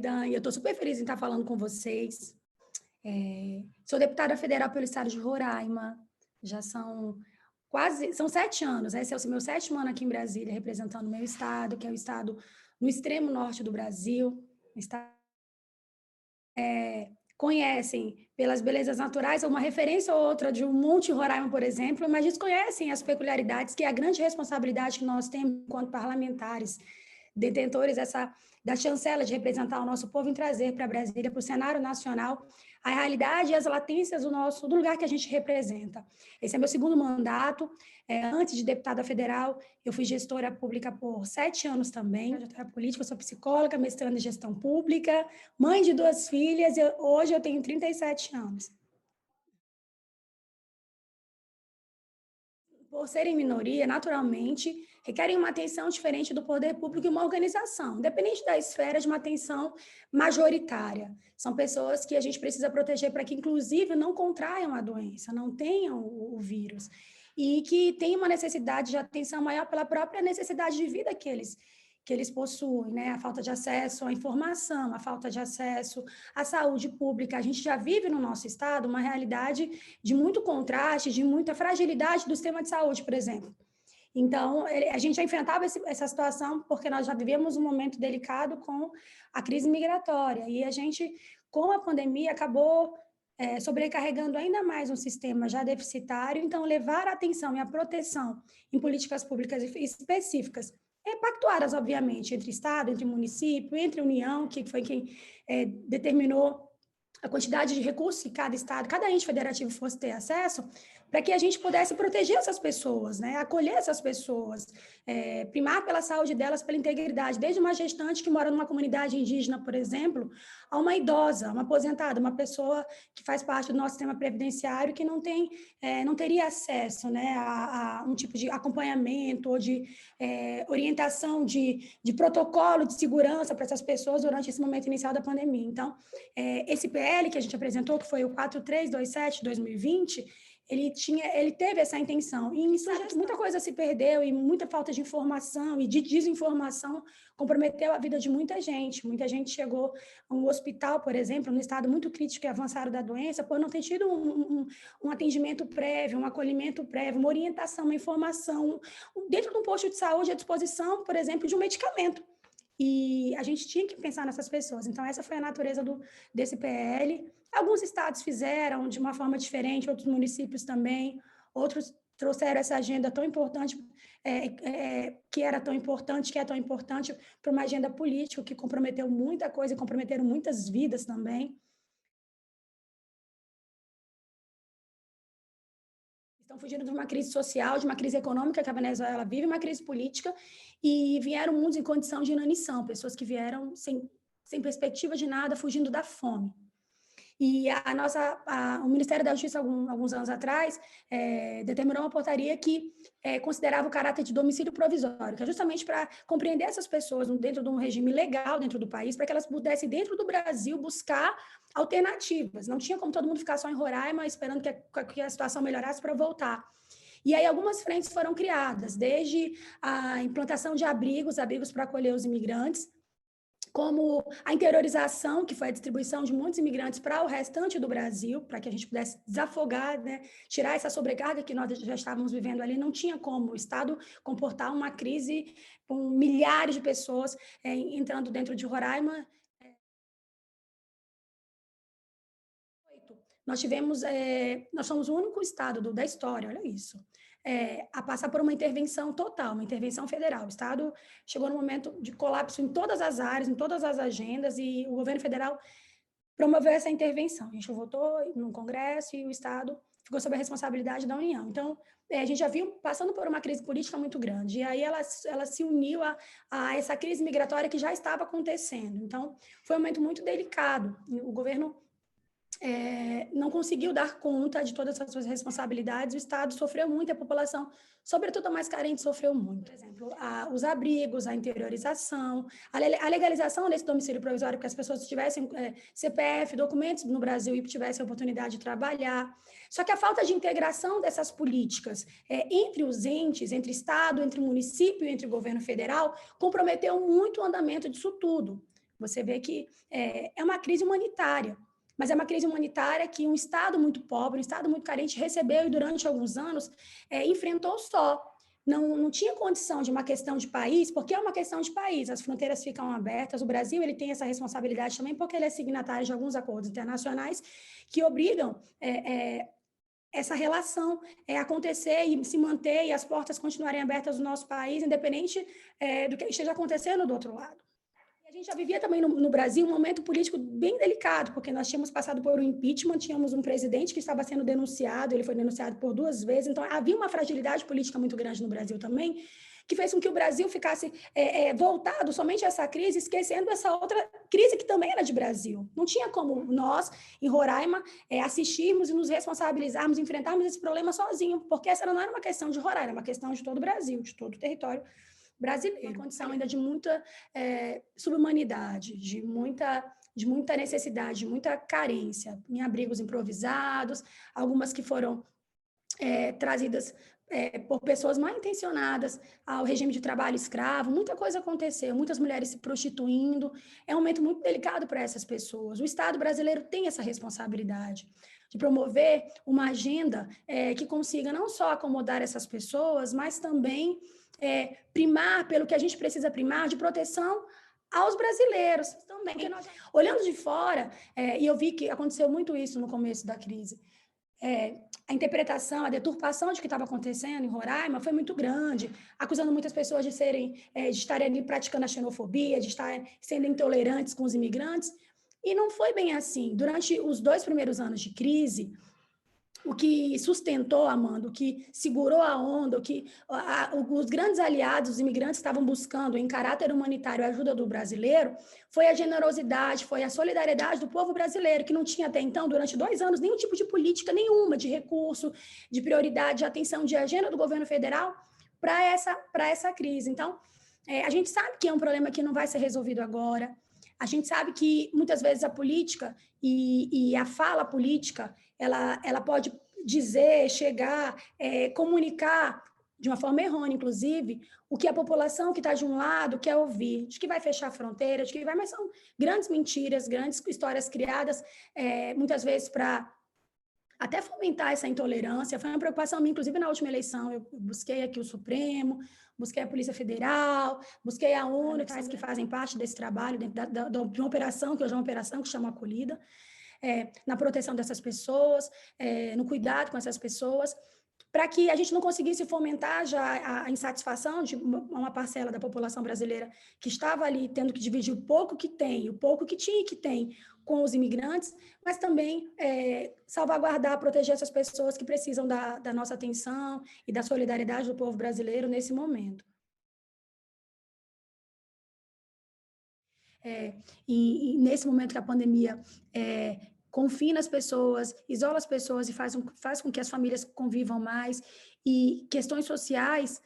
Dan, eu estou super feliz em estar falando com vocês. Sou deputada federal pelo estado de Roraima, já são 7 anos, esse é o meu 7º ano aqui em Brasília, representando o meu estado, que é o estado no extremo norte do Brasil. Conhecem pelas belezas naturais, uma referência ou outra de um Monte Roraima, por exemplo, mas desconhecem as peculiaridades, que é a grande responsabilidade que nós temos enquanto parlamentares, detentores da chancela de representar o nosso povo, em trazer para Brasília, para o cenário nacional, a realidade e as latências do lugar que a gente representa. Esse é meu 2º mandato. Antes de deputada federal, eu fui gestora pública por 7 anos também. Trajetória política, eu sou psicóloga, mestranda em gestão pública, mãe de 2 filhas, e hoje eu tenho 37 anos. Por serem minoria, naturalmente, requerem uma atenção diferente do poder público e uma organização, independente da esfera, de uma atenção majoritária. São pessoas que a gente precisa proteger para que, inclusive, não contraiam a doença, não tenham o vírus, e que tenham uma necessidade de atenção maior pela própria necessidade de vida que eles possuem, né? A falta de acesso à informação, a falta de acesso à saúde pública. A gente já vive no nosso estado uma realidade de muito contraste, de muita fragilidade do sistema de saúde, por exemplo. Então, a gente já enfrentava essa situação porque nós já vivemos um momento delicado com a crise migratória, e a gente, com a pandemia, acabou sobrecarregando ainda mais um sistema já deficitário. Então, levar a atenção e a proteção em políticas públicas específicas, pactuadas, obviamente, entre Estado, entre município, entre União, que foi quem determinou a quantidade de recursos que cada estado, cada ente federativo fosse ter acesso, para que a gente pudesse proteger essas pessoas, né? Acolher essas pessoas, primar pela saúde delas, pela integridade, desde uma gestante que mora numa comunidade indígena, por exemplo, a uma idosa, uma aposentada, uma pessoa que faz parte do nosso sistema previdenciário, que não teria acesso, né, a um tipo de acompanhamento ou de orientação de protocolo de segurança para essas pessoas durante esse momento inicial da pandemia. Então, esse PL que a gente apresentou, que foi o 4327 de 2020, ele teve essa intenção. E isso, muita coisa se perdeu, e muita falta de informação e de desinformação comprometeu a vida de muita gente. Muita gente chegou a um hospital, por exemplo, num estado muito crítico e avançado da doença, por não ter tido um atendimento prévio, um acolhimento prévio, uma orientação, uma informação, dentro de um posto de saúde, à disposição, por exemplo, de um medicamento. E a gente tinha que pensar nessas pessoas. Então, essa foi a natureza desse PL. Alguns estados fizeram de uma forma diferente, outros municípios também, outros trouxeram essa agenda tão importante, que é tão importante para uma agenda política, que comprometeu muita coisa e comprometeram muitas vidas também. Estão fugindo de uma crise social, de uma crise econômica que a Venezuela vive, uma crise política, e vieram muitos em condição de inanição, pessoas que vieram sem perspectiva de nada, fugindo da fome. E o Ministério da Justiça, alguns anos atrás, determinou uma portaria que considerava o caráter de domicílio provisório, que é justamente para compreender essas pessoas dentro de um regime legal dentro do país, para que elas pudessem, dentro do Brasil, buscar alternativas. Não tinha como todo mundo ficar só em Roraima, esperando que a situação melhorasse para voltar. E aí algumas frentes foram criadas, desde a implantação de abrigos para acolher os imigrantes, como a interiorização, que foi a distribuição de muitos imigrantes para o restante do Brasil, para que a gente pudesse desafogar, né, tirar essa sobrecarga que nós já estávamos vivendo ali. Não tinha como o Estado comportar uma crise com milhares de pessoas entrando dentro de Roraima. Nós somos o único estado da história, olha isso, a passar por uma intervenção total, uma intervenção federal. O Estado chegou no momento de colapso em todas as áreas, em todas as agendas, e o governo federal promoveu essa intervenção. A gente votou no Congresso e o Estado ficou sob a responsabilidade da União. Então, a gente já viu passando por uma crise política muito grande, e aí ela se uniu a essa crise migratória que já estava acontecendo. Então, foi um momento muito delicado. O governo não conseguiu dar conta de todas as suas responsabilidades, o Estado sofreu muito, a população, sobretudo a mais carente, sofreu muito. Por exemplo, os abrigos, a interiorização, a legalização desse domicílio provisório, que as pessoas tivessem CPF, documentos no Brasil e tivessem a oportunidade de trabalhar. Só que a falta de integração dessas políticas entre os entes, entre Estado, entre município e entre o governo federal, comprometeu muito o andamento disso tudo. Você vê que é uma crise humanitária, mas é uma crise humanitária que um Estado muito pobre, um Estado muito carente recebeu e durante alguns anos enfrentou só. Não tinha condição de uma questão de país, porque é uma questão de país, as fronteiras ficam abertas, o Brasil ele tem essa responsabilidade também, porque ele é signatário de alguns acordos internacionais que obrigam essa relação acontecer e se manter e as portas continuarem abertas no nosso país, independente do que esteja acontecendo do outro lado. A gente já vivia também no Brasil um momento político bem delicado, porque nós tínhamos passado por um impeachment, tínhamos um presidente que estava sendo denunciado, ele foi denunciado por 2 vezes, então havia uma fragilidade política muito grande no Brasil também, que fez com que o Brasil ficasse voltado somente a essa crise, esquecendo essa outra crise que também era de Brasil. Não tinha como nós, em Roraima, assistirmos e nos responsabilizarmos, enfrentarmos esse problema sozinho, porque essa não era uma questão de Roraima, era uma questão de todo o Brasil, de todo o território brasileiro, uma condição ainda de muita subhumanidade, de muita necessidade, de muita carência, em abrigos improvisados, algumas que foram trazidas por pessoas mal intencionadas ao regime de trabalho escravo, muita coisa aconteceu, muitas mulheres se prostituindo, é um momento muito delicado para essas pessoas. O Estado brasileiro tem essa responsabilidade de promover uma agenda que consiga não só acomodar essas pessoas, mas também primar pelo que a gente precisa primar de proteção aos brasileiros também. Olhando de fora, e eu vi que aconteceu muito isso no começo da crise, a interpretação, a deturpação de que estava acontecendo em Roraima foi muito grande, acusando muitas pessoas de estarem ali praticando a xenofobia, de estarem sendo intolerantes com os imigrantes, e não foi bem assim. Durante os 2 primeiros anos de crise, o que sustentou, Amanda, o que segurou a onda, os grandes aliados, os imigrantes estavam buscando em caráter humanitário a ajuda do brasileiro, foi a generosidade, foi a solidariedade do povo brasileiro, que não tinha até então, durante 2 anos, nenhum tipo de política nenhuma, de recurso, de prioridade, de atenção, de agenda do governo federal para essa crise. Então, a gente sabe que é um problema que não vai ser resolvido agora, a gente sabe que muitas vezes a política e a fala política ela pode dizer, chegar, comunicar de uma forma errônea, inclusive, o que a população que está de um lado quer ouvir, de que vai fechar a fronteira, de que vai, mas são grandes mentiras, grandes histórias criadas, muitas vezes para até fomentar essa intolerância. Foi uma preocupação minha, inclusive na última eleição, eu busquei aqui o Supremo, busquei a Polícia Federal, busquei a ONU, que fazem parte desse trabalho, dentro de uma operação, que hoje é uma operação que chama Acolhida, na proteção dessas pessoas, no cuidado com essas pessoas, para que a gente não conseguisse fomentar já a insatisfação de uma parcela da população brasileira que estava ali tendo que dividir o pouco que tem, o pouco que tinha e que tem com os imigrantes, mas também salvaguardar, proteger essas pessoas que precisam da nossa atenção e da solidariedade do povo brasileiro nesse momento. E nesse momento que a pandemia confina as pessoas, isola as pessoas e faz com que as famílias convivam mais, e questões sociais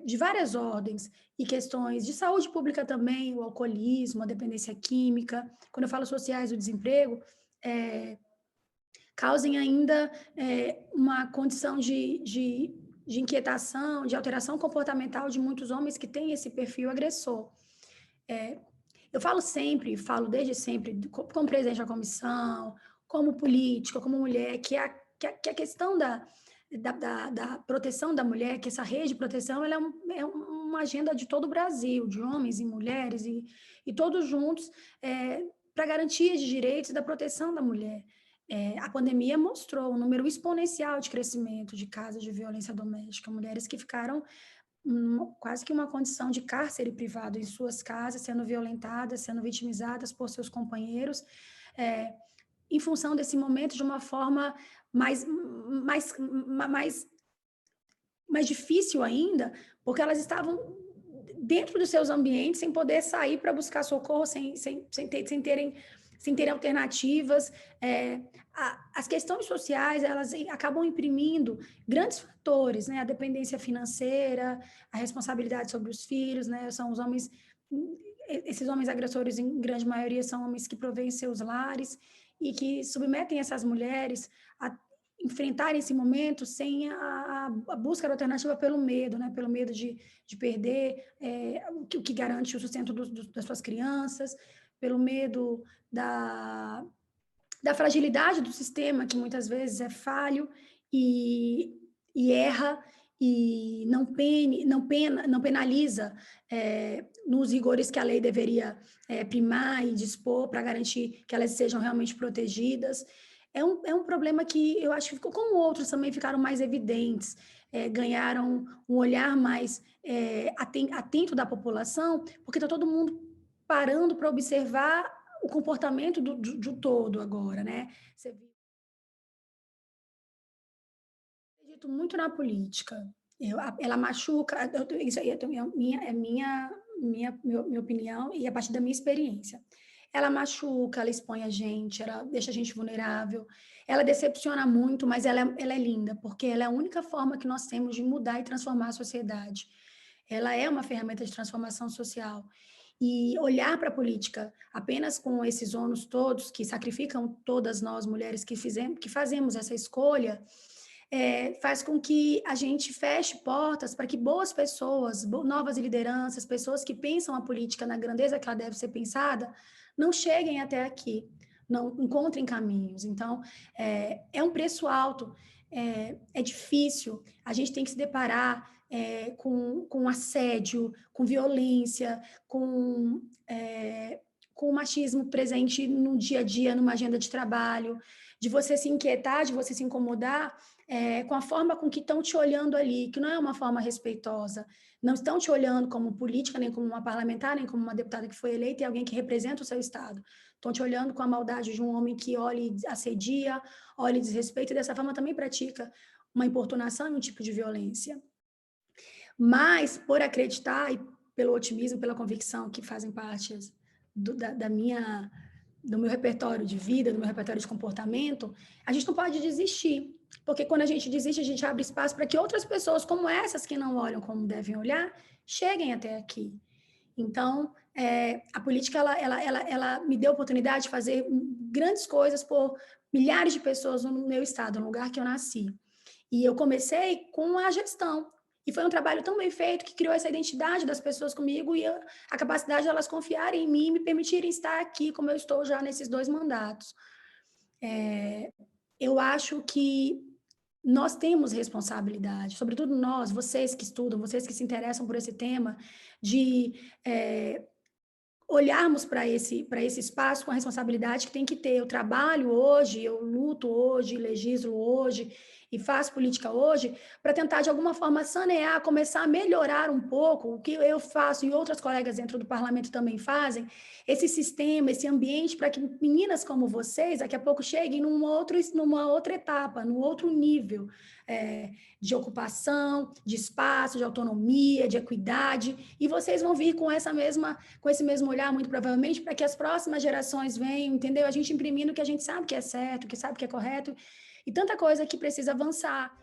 de várias ordens, e questões de saúde pública também, o alcoolismo, a dependência química, quando eu falo sociais, o desemprego, causem ainda uma condição de inquietação, de alteração comportamental de muitos homens que têm esse perfil agressor. Eu falo desde sempre, como presidente da comissão, como política, como mulher, que a questão da proteção da mulher, que essa rede de proteção ela é uma agenda de todo o Brasil, de homens e mulheres, e todos juntos, para garantia de direitos e da proteção da mulher. A pandemia mostrou um número exponencial de crescimento de casos de violência doméstica, mulheres que ficaram quase que uma condição de cárcere privado em suas casas, sendo violentadas, sendo vitimizadas por seus companheiros, em função desse momento de uma forma mais difícil ainda, porque elas estavam dentro dos seus ambientes, sem poder sair para buscar socorro, sem terem alternativas. As questões sociais, elas acabam imprimindo grandes fatores, né? A dependência financeira, a responsabilidade sobre os filhos, né? São os homens, esses homens agressores, em grande maioria, são homens que provêm seus lares e que submetem essas mulheres a enfrentarem esse momento sem a busca da alternativa pelo medo, né? Pelo medo de perder o que garante o sustento das suas crianças, pelo medo da fragilidade do sistema, que muitas vezes é falho e erra e não penaliza nos rigores que a lei deveria primar e dispor para garantir que elas sejam realmente protegidas. É um problema que eu acho que ficou, como outros também ficaram mais evidentes, ganharam um olhar mais atento da população, porque está todo mundo parando para observar o comportamento do todo agora, né? Você viu? Eu acredito muito na política. Ela machuca, isso aí minha opinião e a partir da minha experiência. Ela machuca, ela expõe a gente, ela deixa a gente vulnerável, ela decepciona muito, mas ela é linda, porque ela é a única forma que nós temos de mudar e transformar a sociedade. Ela é uma ferramenta de transformação social. E olhar para a política apenas com esses ônus todos, que sacrificam todas nós mulheres que fazemos essa escolha, faz com que a gente feche portas para que boas pessoas, novas lideranças, pessoas que pensam a política na grandeza que ela deve ser pensada, não cheguem até aqui, não encontrem caminhos. Então, é um preço alto, é difícil, a gente tem que se deparar com assédio, com violência, com o machismo presente no dia a dia, numa agenda de trabalho, de você se inquietar, de você se incomodar com a forma com que estão te olhando ali, que não é uma forma respeitosa. Não estão te olhando como política, nem como uma parlamentar, nem como uma deputada que foi eleita e alguém que representa o seu Estado. Estão te olhando com a maldade de um homem que olha e assedia, olha e desrespeita, e dessa forma também pratica uma importunação e um tipo de violência. Mas, por acreditar e pelo otimismo, pela convicção que fazem parte do meu repertório de vida, do meu repertório de comportamento, a gente não pode desistir. Porque quando a gente desiste, a gente abre espaço para que outras pessoas, como essas que não olham como devem olhar, cheguem até aqui. Então, a política, ela me deu a oportunidade de fazer grandes coisas por milhares de pessoas no meu estado, no lugar que eu nasci. E eu comecei com a gestão. E foi um trabalho tão bem feito que criou essa identidade das pessoas comigo e a capacidade de elas confiarem em mim e me permitirem estar aqui como eu estou já nesses 2 mandatos. Eu acho que nós temos responsabilidade, sobretudo nós, vocês que estudam, vocês que se interessam por esse tema, de olharmos para esse espaço com a responsabilidade que tem que ter. Eu trabalho hoje, eu luto hoje, legislo hoje e faço política hoje para tentar, de alguma forma, sanear, começar a melhorar um pouco o que eu faço e outras colegas dentro do parlamento também fazem, esse sistema, esse ambiente para que meninas como vocês, daqui a pouco, cheguem numa outra etapa, num outro nível de ocupação, de espaço, de autonomia, de equidade, e vocês vão vir com esse mesmo olhar, muito provavelmente, para que as próximas gerações venham, entendeu? A gente imprimindo o que a gente sabe que é certo, que sabe que é correto, e tanta coisa que precisa avançar.